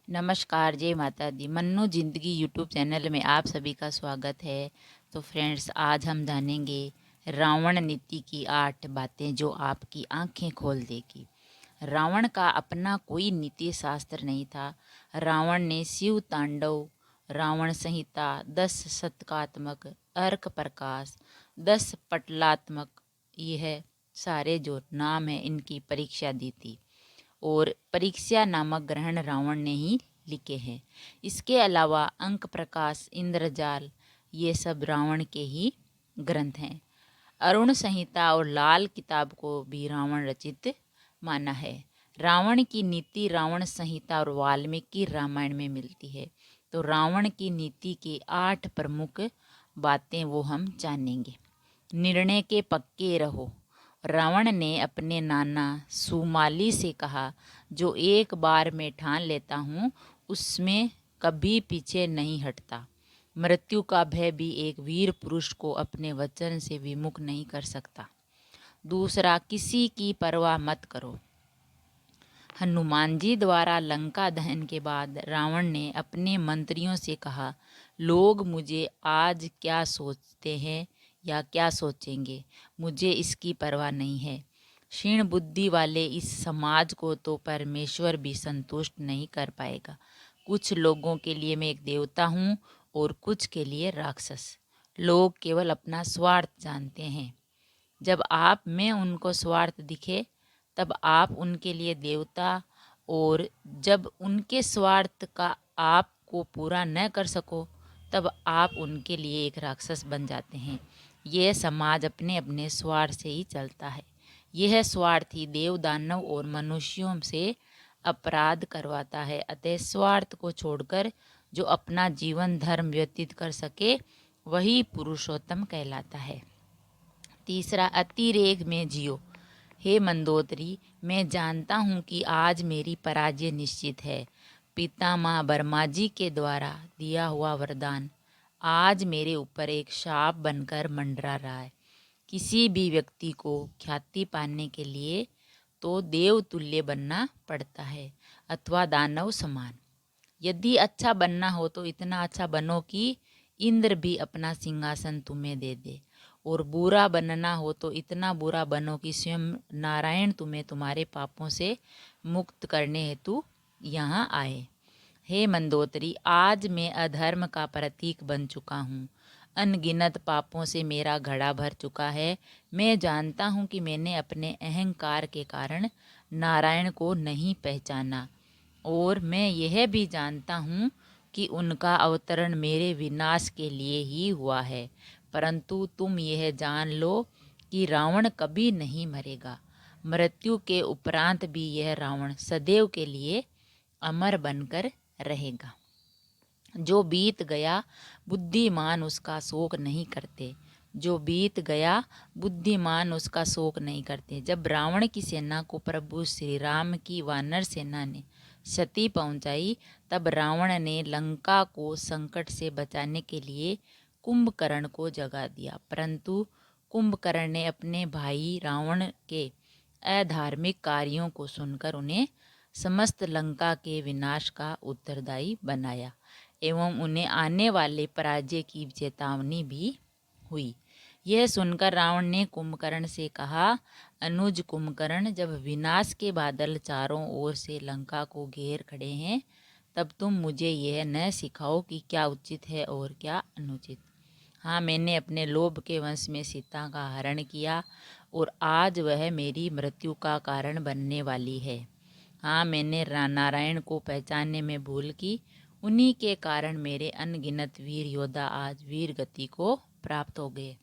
नमस्कार, जय माता दी। मन्नू ज़िंदगी यूट्यूब चैनल में आप सभी का स्वागत है। तो फ्रेंड्स, आज हम जानेंगे रावण नीति की 8 बातें जो आपकी आंखें खोल देगी। रावण का अपना कोई नीति शास्त्र नहीं था। रावण ने शिव तांडव, रावण संहिता, 10 शतकात्मक, अर्क प्रकाश, 10 पटलात्मक, यह सारे जो नाम हैं इनकी परीक्षा दी थी और परीक्षा नामक ग्रहण रावण ने ही लिखे हैं। इसके अलावा अंक प्रकाश, इंद्रजाल, ये सब रावण के ही ग्रंथ हैं। अरुण संहिता और लाल किताब को भी रावण रचित माना है। रावण की नीति रावण संहिता और वाल्मीकि रामायण में मिलती है। तो रावण की नीति के 8 प्रमुख बातें वो हम जानेंगे। निर्णय के पक्के रहो। रावण ने अपने नाना सुमाली से कहा, जो एक बार मैं ठान लेता हूँ उसमें कभी पीछे नहीं हटता। मृत्यु का भय भी एक वीर पुरुष को अपने वचन से विमुख नहीं कर सकता। दूसरा, किसी की परवाह मत करो। हनुमान जी द्वारा लंका दहन के बाद रावण ने अपने मंत्रियों से कहा, लोग मुझे आज क्या सोचते हैं या क्या सोचेंगे, मुझे इसकी परवाह नहीं है। क्षीण बुद्धि वाले इस समाज को तो परमेश्वर भी संतुष्ट नहीं कर पाएगा। कुछ लोगों के लिए मैं एक देवता हूँ और कुछ के लिए राक्षस। लोग केवल अपना स्वार्थ जानते हैं। जब आप में उनको स्वार्थ दिखे तब आप उनके लिए देवता, और जब उनके स्वार्थ का आपको पूरा न कर सको तब आप उनके लिए एक राक्षस बन जाते हैं। यह समाज अपने अपने स्वार्थ से ही चलता है। यह स्वार्थ ही देव, दानव और मनुष्यों से अपराध करवाता है। अतः स्वार्थ को छोड़कर जो अपना जीवन धर्म व्यतीत कर सके वही पुरुषोत्तम कहलाता है। तीसरा, अतिरेक में जियो। हे मंदोदरी, मैं जानता हूँ कि आज मेरी पराजय निश्चित है। पितामह ब्रह्मा जी के द्वारा दिया हुआ वरदान आज मेरे ऊपर एक शाप बनकर मंडरा रहा है। किसी भी व्यक्ति को ख्याति पाने के लिए तो देव तुल्य बनना पड़ता है अथवा दानव समान। यदि अच्छा बनना हो तो इतना अच्छा बनो कि इंद्र भी अपना सिंहासन तुम्हें दे दे, और बुरा बनना हो तो इतना बुरा बनो कि स्वयं नारायण तुम्हें तुम्हारे पापों से मुक्त करने हेतु यहाँ आए। हे मंदोदरी, आज मैं अधर्म का प्रतीक बन चुका हूँ। अनगिनत पापों से मेरा घड़ा भर चुका है। मैं जानता हूँ कि मैंने अपने अहंकार के कारण नारायण को नहीं पहचाना, और मैं यह भी जानता हूँ कि उनका अवतरण मेरे विनाश के लिए ही हुआ है। परंतु तुम यह जान लो कि रावण कभी नहीं मरेगा। मृत्यु के उपरांत भी यह रावण सदैव के लिए अमर बनकर रहेगा। जो बीत गया बुद्धिमान उसका शोक नहीं करते। जो बीत गया बुद्धिमान उसका शोक नहीं करते। जब रावण की सेना को प्रभु श्री राम की वानर सेना ने क्षति पहुंचाई तब रावण ने लंका को संकट से बचाने के लिए कुंभकर्ण को जगा दिया। परंतु कुंभकर्ण ने अपने भाई रावण के अधार्मिक कार्यों को सुनकर उन्हें समस्त लंका के विनाश का उत्तरदायी बनाया एवं उन्हें आने वाले पराजय की चेतावनी भी हुई। यह सुनकर रावण ने कुंभकर्ण से कहा, अनुज कुंभकर्ण, जब विनाश के बादल चारों ओर से लंका को घेर खड़े हैं तब तुम मुझे यह न सिखाओ कि क्या उचित है और क्या अनुचित। हाँ, मैंने अपने लोभ के वश में सीता का हरण किया और आज वह मेरी मृत्यु का कारण बनने वाली है। हाँ, मैंने नारायण को पहचानने में भूल की। उन्हीं के कारण मेरे अनगिनत वीर योद्धा आज वीर गति को प्राप्त हो गए।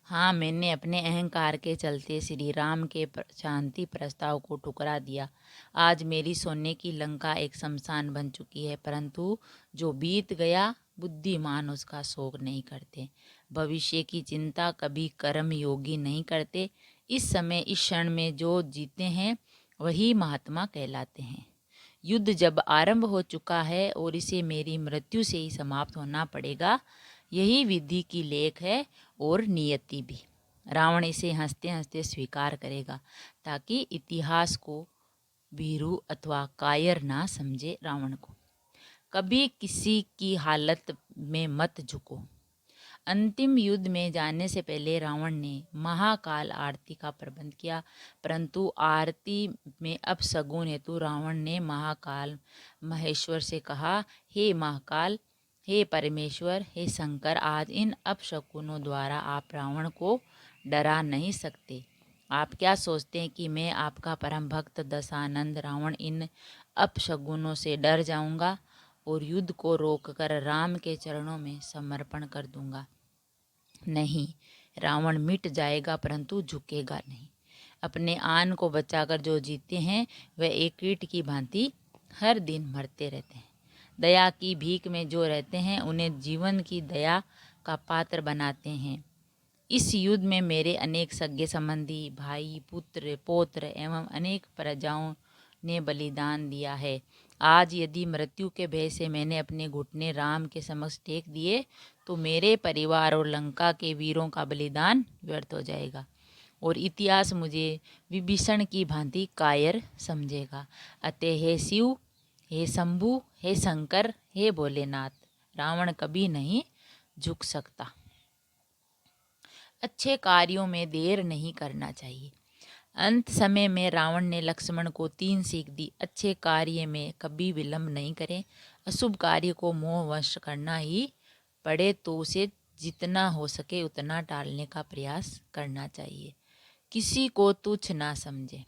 हाँ, मैंने अपने अहंकार के चलते श्री राम के शांति प्रस्ताव को ठुकरा दिया। आज मेरी सोने की लंका एक शमशान बन चुकी है। परंतु जो बीत गया बुद्धिमान उसका शोक नहीं करते। भविष्य की चिंता कभी कर्म योगी नहीं करते। इस समय इस क्षण में जो जीते हैं वही महात्मा कहलाते हैं। युद्ध जब आरंभ हो चुका है और इसे मेरी मृत्यु से ही समाप्त होना पड़ेगा, यही विधि की लेख है और नियति भी। रावण इसे हंसते हंसते स्वीकार करेगा ताकि इतिहास को भीरू अथवा कायर ना समझे रावण को। कभी किसी की हालत में मत झुको। अंतिम युद्ध में जाने से पहले रावण ने महाकाल आरती का प्रबंध किया, परंतु आरती में अपशगुन हेतु रावण ने महाकाल महेश्वर से कहा, हे महाकाल, हे परमेश्वर, हे शंकर, आज इन अपशकुनों द्वारा आप रावण को डरा नहीं सकते। आप क्या सोचते हैं कि मैं आपका परम भक्त दशानंद रावण इन अपशगुनों से डर जाऊंगा और युद्ध को रोककर राम के चरणों में समर्पण कर दूंगा? नहीं, रावण मिट जाएगा परंतु झुकेगा नहीं। अपने आन को बचाकर जो जीते हैं वह एक कीट की भांति हर दिन मरते रहते हैं। दया की भीख में जो रहते हैं उन्हें जीवन की दया का पात्र बनाते हैं। इस युद्ध में मेरे अनेक सगे संबंधी, भाई, पुत्र, पौत्र एवं अनेक प्रजाओं ने बलिदान दिया है। आज यदि मृत्यु के भय से मैंने अपने घुटने राम के समक्ष टेक दिए तो मेरे परिवार और लंका के वीरों का बलिदान व्यर्थ हो जाएगा और इतिहास मुझे विभीषण की भांति कायर समझेगा। अतः हे शिव, हे शंभु, हे शंकर, हे भोलेनाथ, रावण कभी नहीं झुक सकता। अच्छे कार्यों में देर नहीं करना चाहिए। अंत समय में रावण ने लक्ष्मण को 3 सीख दी। अच्छे कार्य में कभी विलंब नहीं करें। अशुभ कार्य को मोहवश करना ही पड़े तो उसे जितना हो सके उतना टालने का प्रयास करना चाहिए। किसी को तुच्छ ना समझे।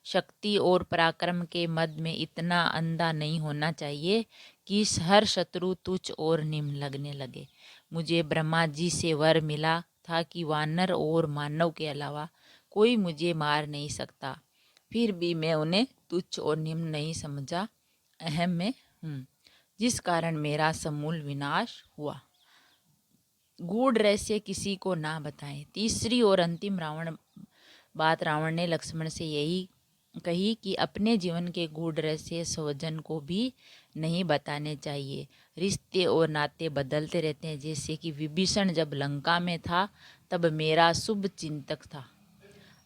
शक्ति और पराक्रम के मद में इतना अंधा नहीं होना चाहिए कि हर शत्रु तुच्छ और निम्न लगने लगे। मुझे ब्रह्मा जी से वर मिला था कि वानर और मानव के अलावा कोई मुझे मार नहीं सकता, फिर भी मैं उन्हें तुच्छ और निम्न नहीं समझा। अहम में हूँ, जिस कारण मेरा समूल विनाश हुआ। गूढ़ रहस्य किसी को ना बताएं। तीसरी और अंतिम बात रावण ने लक्ष्मण से यही कही कि अपने जीवन के गूढ़ रहस्य स्वजन को भी नहीं बताने चाहिए। रिश्ते और नाते बदलते रहते हैं। जैसे कि विभीषण जब लंका में था तब मेरा शुभ चिंतक था,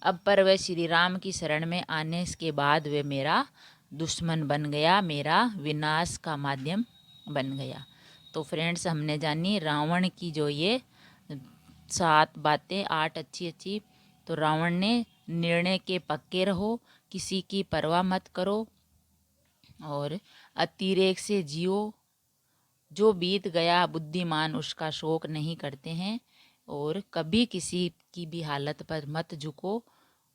अब पर वह श्री राम की शरण में आने के बाद वह मेरा दुश्मन बन गया, मेरा विनाश का माध्यम बन गया। तो फ्रेंड्स, हमने जानी रावण की जो ये 7 बातें, 8 अच्छी। तो रावण ने निर्णय के पक्के रहो, किसी की परवाह मत करो और अतिरेक से जियो। जो बीत गया बुद्धिमान उसका शोक नहीं करते हैं और कभी किसी की भी हालत पर मत झुको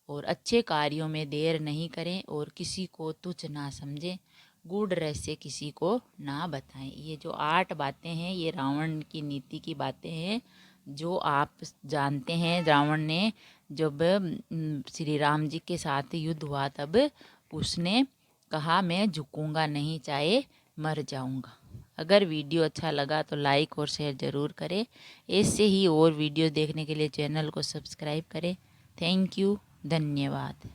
और अच्छे कार्यों में देर नहीं करें और किसी को तुच्छ ना समझें। गूढ़ रहस्य किसी को ना बताएं। ये जो 8 बातें हैं ये रावण की नीति की बातें हैं जो आप जानते हैं। रावण ने जब श्री राम जी के साथ युद्ध हुआ तब उसने कहा मैं झुकूंगा नहीं, चाहे मर जाऊंगा। अगर वीडियो अच्छा लगा तो लाइक और शेयर ज़रूर करें। ऐसे ही और वीडियो देखने के लिए चैनल को सब्सक्राइब करें। थैंक यू, धन्यवाद।